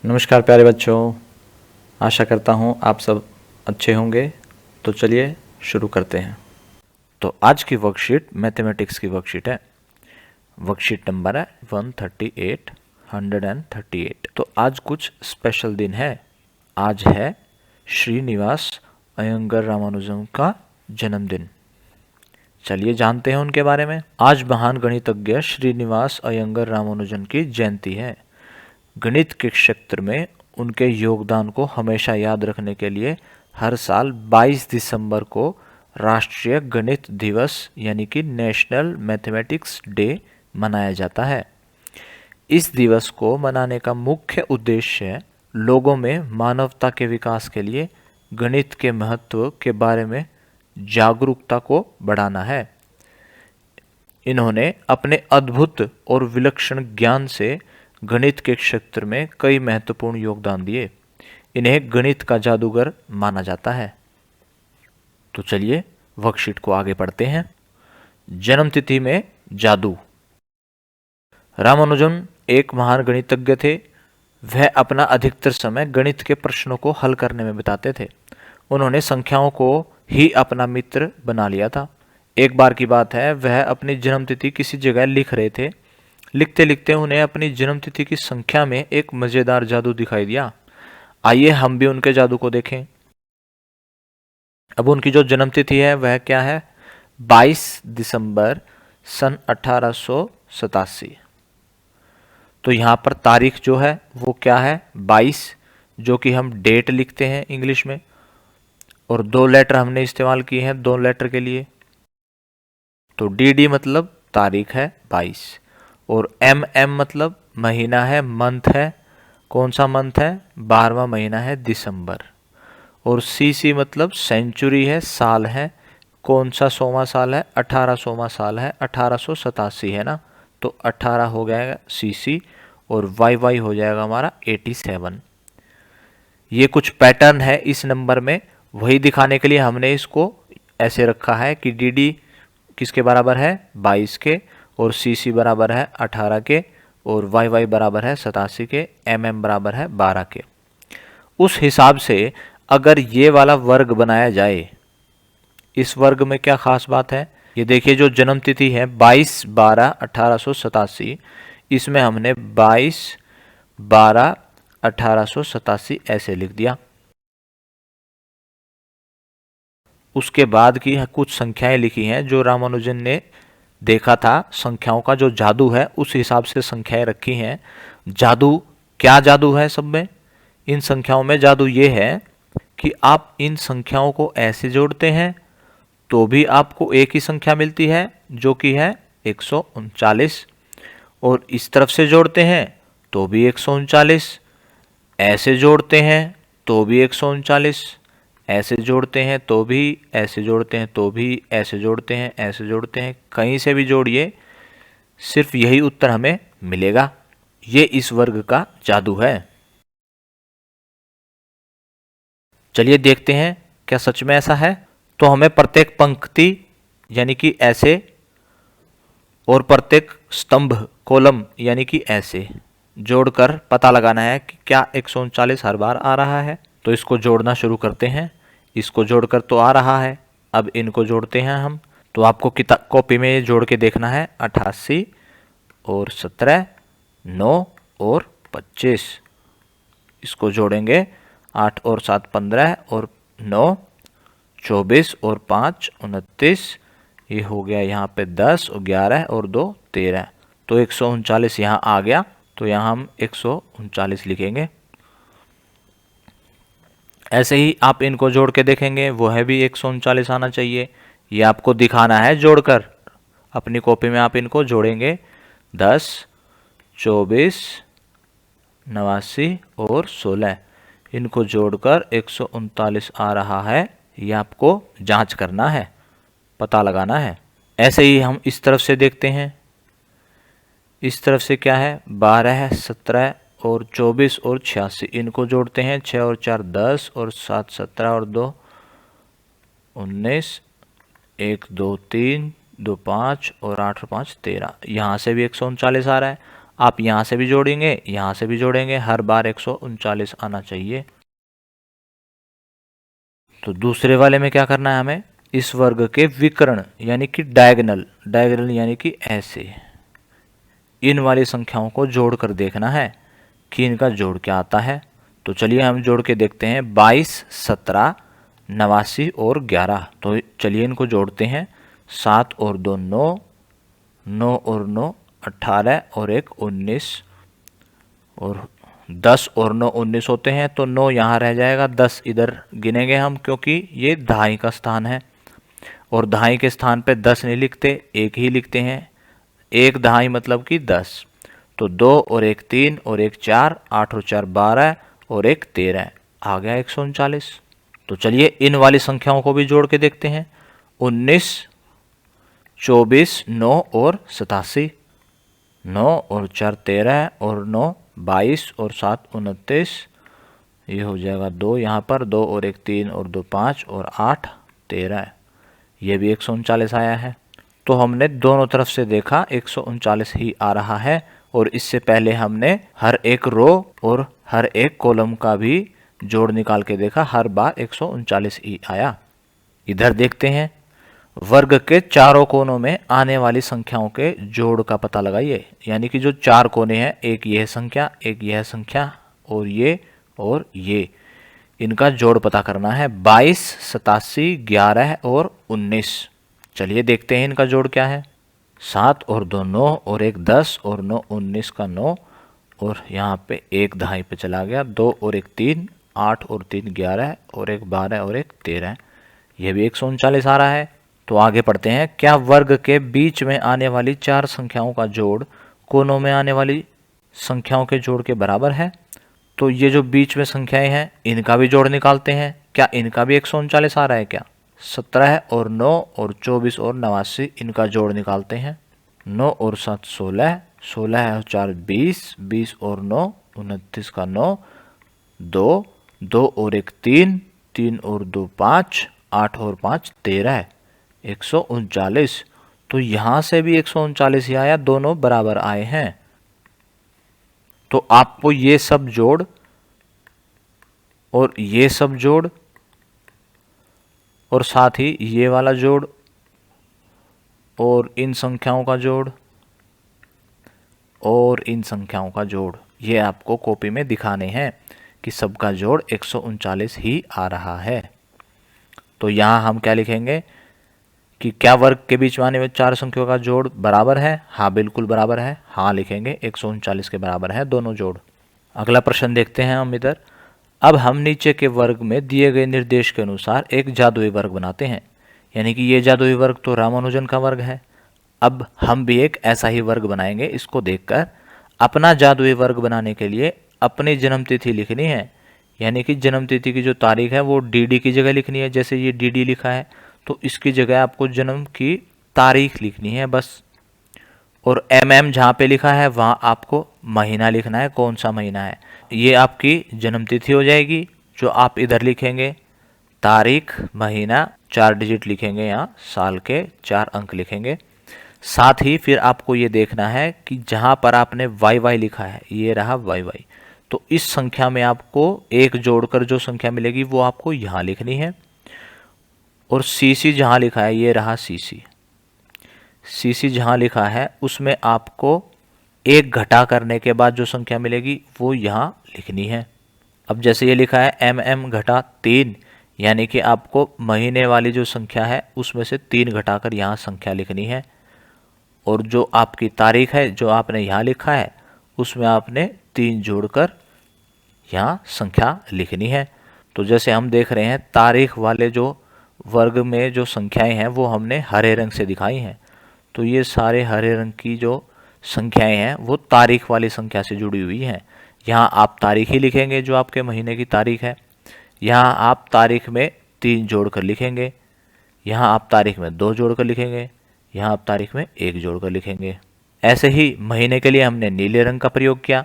नमस्कार प्यारे बच्चों, आशा करता हूँ आप सब अच्छे होंगे। तो चलिए शुरू करते हैं। तो आज की वर्कशीट मैथमेटिक्स की वर्कशीट है। वर्कशीट नंबर है 138। तो आज कुछ स्पेशल दिन है। आज है श्रीनिवास अयंगर रामानुजम का जन्मदिन। चलिए जानते हैं उनके बारे में। आज महान गणितज्ञ श्रीनिवास अयंगर रामानुजन की जयंती है। गणित के क्षेत्र में उनके योगदान को हमेशा याद रखने के लिए हर साल 22 दिसंबर को राष्ट्रीय गणित दिवस यानी कि नेशनल मैथमेटिक्स डे मनाया जाता है। इस दिवस को मनाने का मुख्य उद्देश्य लोगों में मानवता के विकास के लिए गणित के महत्व के बारे में जागरूकता को बढ़ाना है। इन्होंने अपने अद्भुत और विलक्षण ज्ञान से गणित के क्षेत्र में कई महत्वपूर्ण योगदान दिए। इन्हें गणित का जादूगर माना जाता है। तो चलिए वर्कशीट को आगे पढ़ते हैं। जन्मतिथि में जादू। रामानुजन एक महान गणितज्ञ थे। वह अपना अधिकतर समय गणित के प्रश्नों को हल करने में बिताते थे। उन्होंने संख्याओं को ही अपना मित्र बना लिया था। एक बार की बात है, वह अपनी जन्मतिथि किसी जगह लिख रहे थे। लिखते लिखते उन्हें अपनी जन्मतिथि की संख्या में एक मजेदार जादू दिखाई दिया। आइए हम भी उनके जादू को देखें। अब उनकी जो जन्मतिथि है वह क्या है? 22 दिसंबर सन 1887। तो यहाँ पर तारीख जो है वो क्या है? 22, जो कि हम डेट लिखते हैं इंग्लिश में, और दो लेटर हमने इस्तेमाल किए हैं दो लेटर के लिए। तो डी मतलब तारीख है 22, और एम मतलब महीना है, मंथ है। कौन सा मंथ है? 12वां महीना है दिसंबर। और सी मतलब सेंचुरी है, साल है। कौन सा 100वां साल है? 1800वां साल है, 1887 है ना। तो 18 हो गया सी, और वाई हो जाएगा हमारा 87। ये कुछ पैटर्न है इस नंबर में, वही दिखाने के लिए हमने इसको ऐसे रखा है कि डी किसके बराबर है? 22 के, और सी बराबर है 18 के, और वाई बराबर है 87 के, एम बराबर है 12 के। उस हिसाब से अगर ये वाला वर्ग बनाया जाए, इस वर्ग में क्या खास बात है? ये देखिए, जो जन्मतिथि है 22/12/1887, इसमें हमने 22/12/1887 ऐसे लिख दिया। उसके बाद की कुछ संख्याएं लिखी हैं जो रामानुजन ने देखा था। संख्याओं का जो जादू है उस हिसाब से संख्याएं रखी हैं। जादू क्या जादू है सब में? इन संख्याओं में जादू ये है कि आप इन संख्याओं को ऐसे जोड़ते हैं तो भी आपको एक ही संख्या मिलती है जो कि है 139, और इस तरफ से जोड़ते हैं तो भी 139, ऐसे जोड़ते हैं तो भी 139, ऐसे जोड़ते हैं तो भी, ऐसे जोड़ते हैं तो भी, ऐसे जोड़ते हैं, ऐसे जोड़ते हैं, कहीं से भी जोड़िए सिर्फ यही उत्तर हमें मिलेगा। ये इस वर्ग का जादू है। चलिए देखते हैं क्या सच में ऐसा है। तो हमें प्रत्येक पंक्ति यानी कि ऐसे, और प्रत्येक स्तंभ कॉलम यानी कि ऐसे जोड़कर पता लगाना है कि क्या 139 हर बार आ रहा है। तो इसको जोड़ना शुरू करते हैं। इसको जोड़कर तो आ रहा है, अब इनको जोड़ते हैं हम। तो आपको किताब कॉपी में ये जोड़ के देखना है। 88 और 17, 9 और 25, इसको जोड़ेंगे। 8 और 7 15, और 9 24, और 5 29, ये हो गया यहाँ पे 10, और 11 और 2 13। तो 139 यहाँ आ गया। तो यहाँ हम 139 लिखेंगे। ऐसे ही आप इनको जोड़ के देखेंगे, वो है भी 139 आना चाहिए। ये आपको दिखाना है जोड़कर। अपनी कॉपी में आप इनको जोड़ेंगे। 10, 24, 89 और 16, इनको जोड़कर 139 आ रहा है। ये आपको जांच करना है, पता लगाना है। ऐसे ही हम इस तरफ से देखते हैं। इस तरफ से क्या है? 12, 17 और 24 और 86, इनको जोड़ते हैं। 6 और 4 10, और 7 17, और 2 19, 1 2 3, 2 5, और 8 और 5 13। यहाँ से भी 139 आ रहा है। आप यहाँ से भी जोड़ेंगे, यहाँ से भी जोड़ेंगे, हर बार 139 आना चाहिए। तो दूसरे वाले में क्या करना है हमें, इस वर्ग के विकर्ण यानी कि डायगोनल यानी कि ऐसे इन वाली संख्याओं को जोड़कर देखना है कि इनका जोड़ क्या आता है। तो चलिए हम जोड़ के देखते हैं। 22, 17, 89 और 11। तो चलिए इनको जोड़ते हैं। 7 और 2 9, 9 और 9 18 और 1 19 और 10 और 9 19 होते हैं। तो 9 यहाँ रह जाएगा, 10 इधर गिनेंगे हम क्योंकि ये दहाई का स्थान है और दहाई के स्थान पे 10 नहीं लिखते, 1 ही लिखते हैं। 1 दहाई मतलब कि 10। तो 2 और 1 3 और 1 4, 8 और 4 12 और 1 13, आ गया 139। तो चलिए इन वाली संख्याओं को भी जोड़ के देखते हैं। 19, 24, 9 और 87, 9 और 4 13 और 9 22 और 7 29, ये हो जाएगा 2 यहाँ पर, 2 और 1 3 और 2 5 और 8 13, ये भी 139 आया है। तो हमने दोनों तरफ से देखा 139 ही आ रहा है और इससे पहले हमने हर एक रो और हर एक कॉलम का भी जोड़ निकाल के देखा, हर बार 139 ही आया। इधर देखते हैं, वर्ग के चारों कोनों में आने वाली संख्याओं के जोड़ का पता लगाइए। यानी कि जो 4 कोने हैं, एक यह संख्या, एक यह संख्या और ये इनका जोड़ पता करना है। 22, 87, 11 और 19। चलिए देखते हैं इनका जोड़ क्या है। 7 और 2 9 और 1 10 और 9 19 का 9 और यहाँ पे 1 दहाई पे चला गया। 2 और 1 3, 8 और 3 11 और 1 12 और 1 13, ये भी 139 आ रहा है। तो आगे पढ़ते हैं। क्या वर्ग के बीच में आने वाली 4 संख्याओं का जोड़ कोनों में आने वाली संख्याओं के जोड़ के बराबर है? तो ये जो बीच में संख्याएं हैं इनका भी जोड़ निकालते हैं। क्या इनका भी 139 आ रहा है क्या? 17 और 9 और 24 और 89, इनका जोड़ निकालते हैं। 9 और 7 16, 16 और 4 20, 20 और 9 29 का 9, 2, 2 और 1 3, 3 और 2 5, 8 और 5 13, 139। तो यहाँ से भी 139 ही आया, दोनों बराबर आए हैं। तो आपको ये सब जोड़ और ये सब जोड़ और साथ ही ये वाला जोड़ और इन संख्याओं का जोड़ और इन संख्याओं का जोड़, ये आपको कॉपी में दिखाने हैं कि सबका जोड़ 139 ही आ रहा है। तो यहाँ हम क्या लिखेंगे कि क्या वर्ग के बीच में आने वाली 4 संख्याओं का जोड़ बराबर है? हाँ बिल्कुल बराबर है, हाँ लिखेंगे, 139 के बराबर है दोनों जोड़। अगला प्रश्न देखते हैं हम इधर। अब हम नीचे के वर्ग में दिए गए निर्देश के अनुसार एक जादुई वर्ग बनाते हैं। यानी कि ये जादुई वर्ग तो रामानुजन का वर्ग है। अब हम भी एक ऐसा ही वर्ग बनाएंगे। इसको देखकर अपना जादुई वर्ग बनाने के लिए अपनी जन्मतिथि लिखनी है। यानी कि जन्मतिथि की जो तारीख है वो डीडी की जगह लिखनी है। जैसे ये डीडी लिखा है तो इसकी जगह आपको जन्म की तारीख लिखनी है बस। और एमएम जहाँ पे लिखा है वहाँ आपको महीना लिखना है, कौन सा महीना है। ये आपकी जन्मतिथि हो जाएगी जो आप इधर लिखेंगे। तारीख, महीना, 4 डिजिट लिखेंगे, यहाँ साल के 4 अंक लिखेंगे। साथ ही फिर आपको ये देखना है कि जहाँ पर आपने वाई वाई लिखा है, ये रहा वाई वाई, तो इस संख्या में आपको एक जोड़कर जो संख्या मिलेगी वो आपको यहाँ लिखनी है। और सीसी जहाँ लिखा है, ये रहा सीसी, सीसी जहाँ लिखा है उसमें आपको एक घटा करने के बाद जो संख्या मिलेगी वो यहाँ लिखनी है। अब जैसे ये लिखा है एम घटा 3, यानी कि आपको महीने वाली जो संख्या है उसमें से 3 घटाकर यहाँ संख्या लिखनी है। और जो आपकी तारीख है जो आपने यहाँ लिखा है उसमें आपने 3 जोड़कर यहाँ संख्या लिखनी है। तो जैसे हम देख रहे हैं तारीख वाले जो वर्ग में जो संख्याएं हैं वो हमने हरे रंग से दिखाई हैं। तो ये सारे हरे रंग की जो संख्याएं हैं वो तारीख वाली संख्या से जुड़ी हुई हैं। यहाँ आप तारीख ही लिखेंगे जो आपके महीने की तारीख है। यहाँ आप तारीख में 3 जोड़कर लिखेंगे, यहाँ आप तारीख में 2 जोड़कर लिखेंगे, यहाँ आप तारीख में 1 जोड़कर लिखेंगे। ऐसे ही महीने के लिए हमने नीले रंग का प्रयोग किया।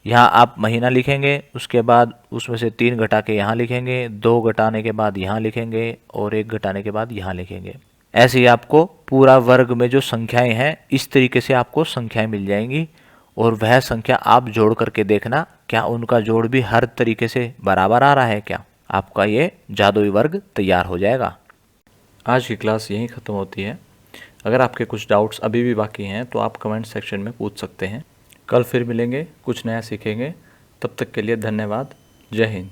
यहाँ आप महीना लिखेंगे, उसके बाद उसमें से 3 घटा के यहाँ लिखेंगे, 2 घटाने के बाद यहाँ लिखेंगे और 1 घटाने के बाद यहाँ लिखेंगे। ऐसे ही आपको पूरा वर्ग में जो संख्याएं हैं इस तरीके से आपको संख्याएं मिल जाएंगी। और वह संख्या आप जोड़ करके देखना क्या उनका जोड़ भी हर तरीके से बराबर आ रहा है क्या। आपका ये जादुई वर्ग तैयार हो जाएगा। आज की क्लास यहीं ख़त्म होती है। अगर आपके कुछ डाउट्स अभी भी बाकी हैं तो आप कमेंट सेक्शन में पूछ सकते हैं। कल फिर मिलेंगे, कुछ नया सीखेंगे। तब तक के लिए धन्यवाद। जय हिंद।